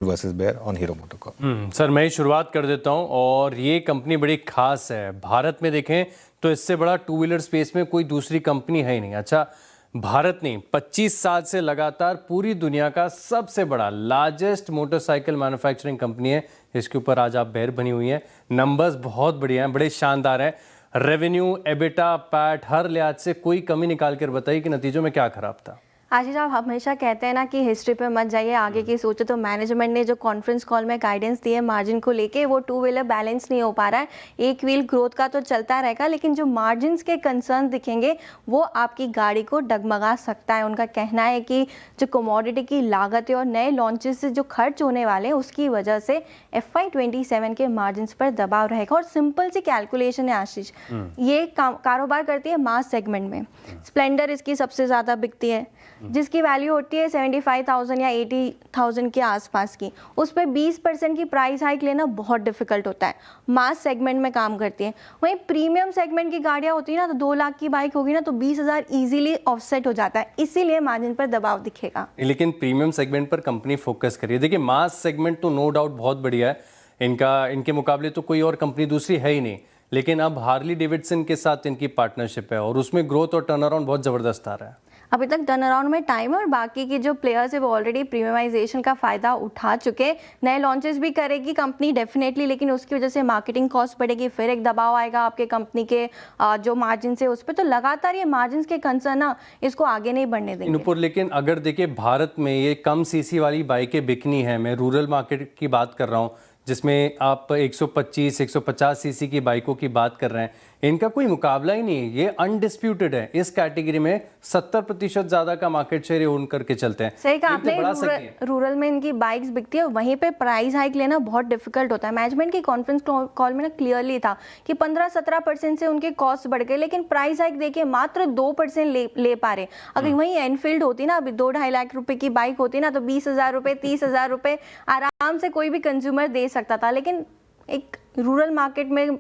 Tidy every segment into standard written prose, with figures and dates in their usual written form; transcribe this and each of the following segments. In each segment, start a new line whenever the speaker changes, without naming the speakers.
Versus bear on Hero MotoCorp.
Sir मैं ही शुरुआत कर देता हूं और ये कंपनी बड़ी खास है। भारत में देखें तो इससे बड़ा टू व्हीलर स्पेस में कोई दूसरी कंपनी है ही नहीं। अच्छा, भारत नहीं 25 साल से लगातार पूरी दुनिया का सबसे बड़ा लार्जेस्ट मोटरसाइकिल मैन्युफैक्चरिंग कंपनी है। इसके ऊपर आज आप बेयर बनी हुई हैं। नंबर्स बहुत बढ़िया हैं, बड़े शानदार हैं। रेवेन्यू, एबिटा, पैट, हर लिहाज से कोई कमी निकाल कर बताइए कि नतीजों में क्या खराब था।
आशीष, आप हमेशा कहते हैं ना कि हिस्ट्री पे मत जाइए, आगे की सोचो। तो मैनेजमेंट ने जो कॉन्फ्रेंस कॉल में गाइडेंस दी है मार्जिन को लेके, वो टू व्हीलर बैलेंस नहीं हो पा रहा है। एक व्हील ग्रोथ का तो चलता रहेगा, लेकिन जो मार्जिन्स के कंसर्न दिखेंगे वो आपकी गाड़ी को डगमगा सकता है। उनका कहना है कि जो कमोडिटी की लागत है और नए लॉन्चेस से जो खर्च होने वाले हैं उसकी वजह से FY27 के मार्जिन्स पर दबाव रहेगा। और सिंपल सी कैलकुलेशन है आशीष, ये कारोबार करती है मास सेगमेंट में। स्प्लेंडर इसकी सबसे ज़्यादा बिकती है, जिसकी वैल्यू होती है 75,000 या 80,000 के आसपास की। उस पर 20% की प्राइस हाइक लेना बहुत डिफिकल्ट होता है। मास सेगमेंट में काम करती है। वहीं प्रीमियम सेगमेंट की गाड़ियाँ होती है ना, तो 2 लाख की बाइक होगी ना तो 20,000 ईजिली ऑफसेट हो जाता है, इसीलिए मार्जिन पर दबाव दिखेगा।
लेकिन प्रीमियम सेगमेंट पर कंपनी फोकस करिए। देखिए मास सेगमेंट तो नो डाउट बहुत बढ़िया है, इनके मुकाबले तो कोई और कंपनी दूसरी है ही नहीं। लेकिन अब हार्ली डेविडसन के साथ इनकी पार्टनरशिप है और उसमें ग्रोथ और टर्न अराउंड बहुत ज़बरदस्त आ रहा है।
अभी तक टर्न अराउंड में टाइम है और बाकी की जो प्लेयर्स है वो ऑलरेडी प्रीमियमाइजेशन का फ़ायदा उठा चुके। नए लॉन्चेस भी करेगी कंपनी डेफिनेटली, लेकिन उसकी वजह से मार्केटिंग कॉस्ट बढ़ेगी, फिर एक दबाव आएगा आपके कंपनी के जो मार्जिन है उस पर। तो लगातार ये मार्जिन के कंसर्न ना इसको आगे नहीं बढ़ने देंगे।
लेकिन अगर देखिए भारत में ये कम सीसी वाली बाइकें बिकनी है, मैं रूरल मार्केट की बात कर रहा हूँ जिसमें आप 125-150 सीसी की बाइकों की बात कर रहे हैं, इनका कोई मुकाबला ही नहीं है। ये अनडिस्प्यूटेड है। इस कैटेगरी में 70% ज्यादा का मार्केट शेयर ओन करके चलते हैं।
सही कहा आपने, रूरल में इनकी बाइक्स बिकती है, वहीं पे प्राइस हाइक लेना बहुत डिफिकल्ट होता है। मैनेजमेंट की कॉन्फ्रेंस कॉल में ना क्लियरली था कि 15-17% से उनके कॉस्ट बढ़ गए, लेकिन प्राइस हाइक देखिए मात्र 2% ले पा रहे। अगर वहीं एनफील्ड होती ना, अभी 2-2.5 लाख रुपए की बाइक होती ना, तो 20,000 रुपए 30,000 रुपए आराम से कोई भी कंज्यूमर दे सकता था। लेकिन एक रूरल मार्केट में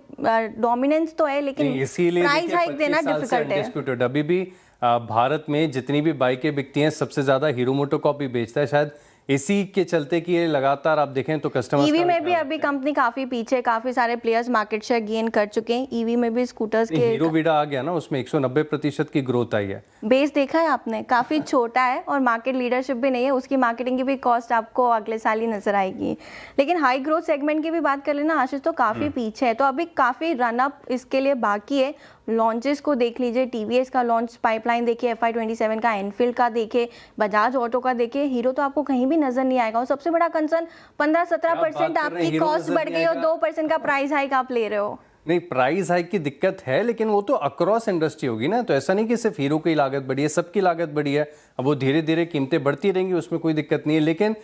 डोमिनेंस तो है, लेकिन प्राइस हाइक देना डिफिकल्ट है।
अभी भी भारत में जितनी भी बाइकें बिकती हैं सबसे ज्यादा हीरो मोटोकॉर्प ही बेचता है। शायद इसी के चलते कि ये लगातार आप देखें तो कस्टमर्स
ईवी में भी अभी कंपनी काफी पीछे, काफी सारे प्लेयर्स मार्केट शेयर गेन कर चुके हैं। ईवी में भी स्कूटर्स के
हीरो वीडा आ गया ना, उसमें 190% की ग्रोथ आई है।
बेस देखा है आपने, काफी छोटा है और मार्केट लीडरशिप भी नहीं है। उसकी मार्केटिंग की भी कॉस्ट आपको अगले साल ही नजर आएगी। लेकिन हाई ग्रोथ सेगमेंट की भी बात कर लेना आशीष, तो काफी पीछे है। तो अभी काफी रन अप इसके लिए बाकी है। लॉन्चेस को देख लीजिए, TVS का लॉन्च पाइपलाइन देखिए, FY27 का, एनफील्ड का देखिए, बजाज ऑटो का देखिए, हीरो तो आपको कहीं भी नजर नहीं आएगा। और सबसे बड़ा कंसर्न 15-17% आपकी कॉस्ट बढ़ गई और 2% का प्राइस हाइक आप ले रहे हो।
नहीं, प्राइस हाइक की दिक्कत है, लेकिन वो तो अक्रॉस इंडस्ट्री होगी ना। तो ऐसा नहीं कि सिर्फ हीरो की लागत बढ़ी है, सबकी लागत बढ़ी है। अब वो धीरे धीरे कीमतें बढ़ती रहेंगी, उसमें कोई दिक्कत नहीं है। लेकिन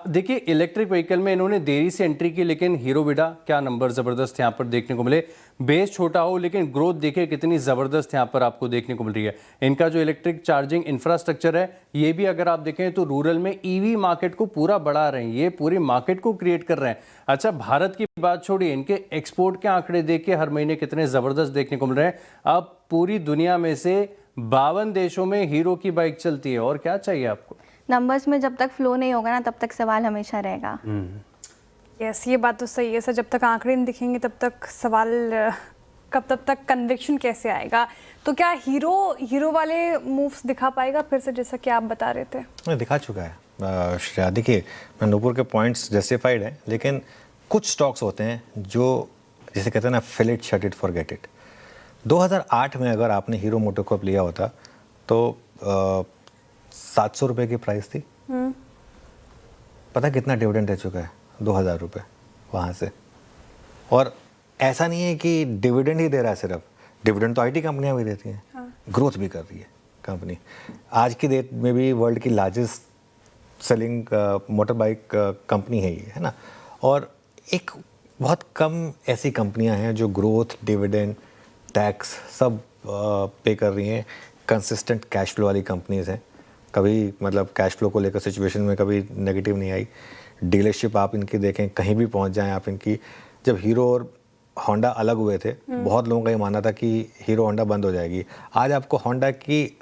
देखिए इलेक्ट्रिक व्हीकल में इन्होंने देरी से एंट्री की, लेकिन हीरो विडा क्या नंबर ज़बरदस्त यहाँ पर देखने को मिले। बेस छोटा हो लेकिन ग्रोथ देखिए कितनी ज़बरदस्त यहाँ पर आपको देखने को मिल रही है। इनका जो इलेक्ट्रिक चार्जिंग इंफ्रास्ट्रक्चर है, ये भी अगर आप देखें तो रूरल में EV मार्केट को पूरा बढ़ा रहे हैं, ये पूरी मार्केट को क्रिएट कर रहे हैं। अच्छा, भारत की बात छोड़िए, इनके एक्सपोर्ट के आंकड़े देखिए हर महीने कितने ज़बरदस्त देखने को मिल रहे हैं। अब पूरी दुनिया में से 52 देशों में हीरो की बाइक चलती है, और क्या चाहिए आपको।
नंबर्स में जब तक फ्लो नहीं होगा ना, तब तक सवाल हमेशा रहेगा।
यस, ये बात तो सही है सर। जब तक आंकड़े नहीं दिखेंगे तब तक सवाल तब तक कन्विक्शन कैसे आएगा। तो क्या हीरो वाले मूव्स दिखा पाएगा फिर से, जैसा कि आप बता रहे थे।
दिखा चुका है श्रेया। देखिए नूपुर के पॉइंट्स जस्टिफाइड है, लेकिन कुछ स्टॉक्स होते हैं जो जिसे कहते हैं ना, fill it, shut it, forget it. 2008 में अगर आपने हीरो मोटोकॉर्प लिया होता तो 700 रुपये की प्राइस थी। पता कितना डिविडेंड दे चुका है? 2,000 रुपये वहाँ से। और ऐसा नहीं है कि डिविडेंड ही दे रहा है सिर्फ, डिविडेंड तो IT कंपनियाँ भी देती हैं। ग्रोथ भी कर रही है कंपनी। आज की डेट में भी वर्ल्ड की largest selling motor bike company है ये, है ना। और एक बहुत कम ऐसी कंपनियाँ हैं जो ग्रोथ, डिविडेंड, टैक्स सब पे कर रही हैं। कंसिस्टेंट कैश फ्लो वाली कंपनीज हैं। कभी मतलब कैश फ्लो को लेकर सिचुएशन में कभी नेगेटिव नहीं आई। डीलरशिप आप इनकी देखें, कहीं भी पहुंच जाएं आप इनकी। जब हीरो और होंडा अलग हुए थे, बहुत लोगों का ये मानना था कि हीरो होंडा बंद हो जाएगी। आज आपको होंडा की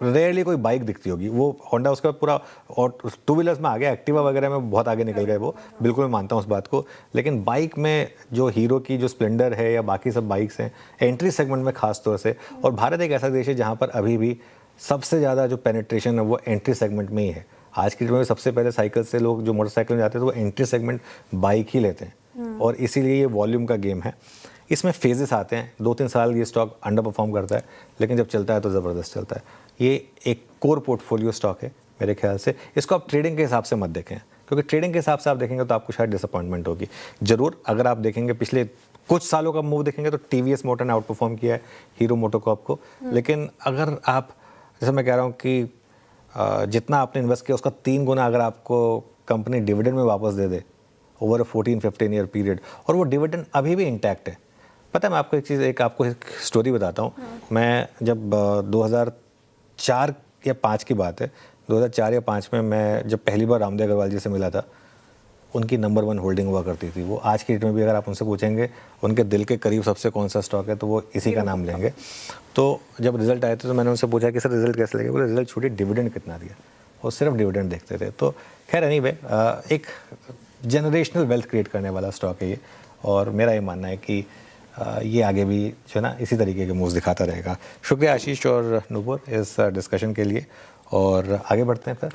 रेयरली कोई बाइक दिखती होगी, वो होंडा उसका पूरा, और टू व्हीलर्स में आ गया, एक्टिवा वगैरह में बहुत आगे निकल गए वो, बिल्कुल मैं मानता हूँ उस बात को। लेकिन बाइक में जो हीरो की जो स्प्लेंडर है या बाकी सब बाइक्स हैं एंट्री सेगमेंट में खास तौर से, और भारत एक ऐसा देश है जहाँ पर अभी भी सबसे ज़्यादा जो पेनिट्रेशन है वो एंट्री सेगमेंट में ही है। आज की डेट में सबसे पहले साइकिल से लोग जो मोटरसाइकिल में जाते हैं तो वो एंट्री सेगमेंट बाइक ही लेते हैं, और इसीलिए ये वॉल्यूम का गेम है। इसमें फेजेस आते हैं, 2-3 साल ये स्टॉक अंडर परफॉर्म करता है, लेकिन जब चलता है तो ज़बरदस्त चलता है। ये एक कोर पोर्टफोलियो स्टॉक है मेरे ख्याल से। इसको आप ट्रेडिंग के हिसाब से मत देखें, क्योंकि ट्रेडिंग के हिसाब से आप देखेंगे तो आपको शायद डिसअपॉइंटमेंट होगी। ज़रूर अगर आप देखेंगे पिछले कुछ सालों का मूव देखेंगे तो टीवीएस मोटर ने आउट परफॉर्म किया है हीरो मोटोकॉर्प को, लेकिन अगर आप, जैसे मैं कह रहा हूँ कि जितना आपने इन्वेस्ट किया उसका 3 गुना अगर आपको कंपनी डिविडेंड में वापस दे दे ओवर 14-15 ईयर पीरियड, और वो डिविडेंड अभी भी इंटैक्ट है। पता है, मैं आपको एक चीज़, आपको एक स्टोरी बताता हूँ। मैं जब 2004 या 5 की बात है, 2004 या 5 में मैं जब पहली बार रामदेव अग्रवाल जी से मिला था, उनकी नंबर 1 होल्डिंग हुआ करती थी। वो आज की डेट में भी अगर आप उनसे पूछेंगे उनके दिल के करीब सबसे कौन सा स्टॉक है तो वो इसी का नाम लेंगे। तो जब रिजल्ट आए थे तो मैंने उनसे पूछा कि सर रिजल्ट कैसे लगे, बोले रिजल्ट छोड़िए, डिविडेंड कितना दिया। वो सिर्फ डिविडेंड देखते थे। तो खैर एनीवे, एक जनरेशनल वेल्थ क्रिएट करने वाला स्टॉक है ये, और मेरा ये मानना है कि ये आगे भी जो है ना इसी तरीके के मूव्स दिखाता रहेगा। शुक्रिया आशीष और नूपुर इस डिस्कशन के लिए, और आगे बढ़ते हैं फिर।